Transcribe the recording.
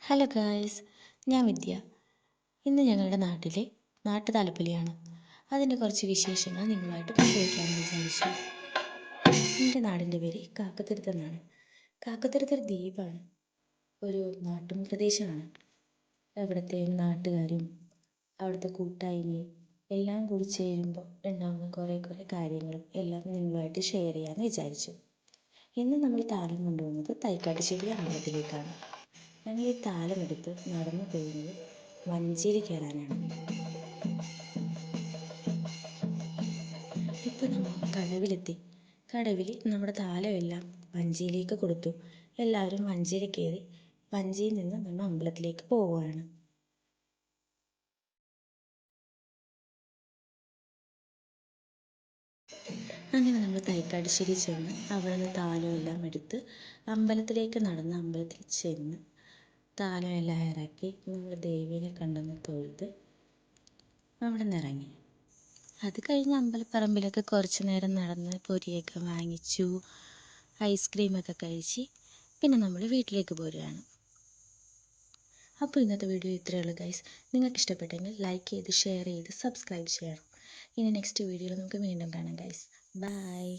Hello guys, ഞാൻ വിദ്യ. ഇന്ന് ഞങ്ങളുടെ നാട്ടിലെ നാട്ടുതാലപ്പൊലിയാണ്. അതിൻ്റെ കുറച്ച് വിശേഷങ്ങൾ നിങ്ങളുമായിട്ട് പങ്കുവയ്ക്കാമെന്ന് വിചാരിച്ചു. എൻ്റെ നാടിൻ്റെ പേര് കാക്കത്തുരുത്ത് എന്നാണ്. കാക്കത്തുരുത്ത് ദ്വീപാണ്, ഒരു നാട്ടും പ്രദേശമാണ്. അവിടുത്തെ നാട്ടുകാരും അവിടുത്തെ കൂട്ടായ്മയും എല്ലാം കൂടി ചേരുമ്പോൾ ഉണ്ടാകുന്ന കുറേ കാര്യങ്ങളും എല്ലാം നിങ്ങളുമായിട്ട് ഷെയർ ചെയ്യാമെന്ന് വിചാരിച്ചു. ഇന്ന് നമ്മൾ താലം കൊണ്ടുപോകുന്നത് തൈക്കാട്ടുശ്ശേരി അമ്പലത്തിലേക്കാണ്. ഞങ്ങൾ ഈ താലമെടുത്ത് നടന്നു പോകുന്നത് വഞ്ചിയിൽ കയറാനാണ്. ഇപ്പോൾ നമ്മൾ കടവിലെത്തി. കടവിൽ നമ്മുടെ താലമെല്ലാം വഞ്ചിയിലേക്ക് കൊടുത്തു. എല്ലാവരും വഞ്ചിയിൽ കയറി വഞ്ചിയിൽ നിന്ന് നമ്മൾ അമ്പലത്തിലേക്ക് പോവുകയാണ്. അങ്ങനെ നമ്മൾ തൈക്കാട്ടുശ്ശേരി ചെന്ന് അവിടെ നിന്ന് താലമെല്ലാം എടുത്ത് അമ്പലത്തിലേക്ക് നടന്ന് അമ്പലത്തിൽ ചെന്ന് താലമെല്ലാം ഇറക്കി നമ്മൾ ദേവീനെ കണ്ടെന്ന് തൊഴുത് അവിടെ നിന്ന് ഇറങ്ങി. അത് കഴിഞ്ഞ് അമ്പലപ്പറമ്പിലൊക്കെ കുറച്ച് നേരം നടന്ന് പൊരിയൊക്കെ വാങ്ങിച്ചു, ഐസ്ക്രീമൊക്കെ കഴിച്ച് പിന്നെ നമ്മൾ വീട്ടിലേക്ക് പോരുകയാണ്. അപ്പോൾ ഇന്നത്തെ വീഡിയോ ഇത്രയേ ഉള്ളൂ ഗൈസ്. നിങ്ങൾക്ക് ഇഷ്ടപ്പെട്ടെങ്കിൽ ലൈക്ക് ചെയ്ത് ഷെയർ ചെയ്ത് സബ്സ്ക്രൈബ് ചെയ്യണം. ഇനി നെക്സ്റ്റ് വീഡിയോയിൽ നമുക്ക് വീണ്ടും കാണാം ഗൈസ്. ബൈ.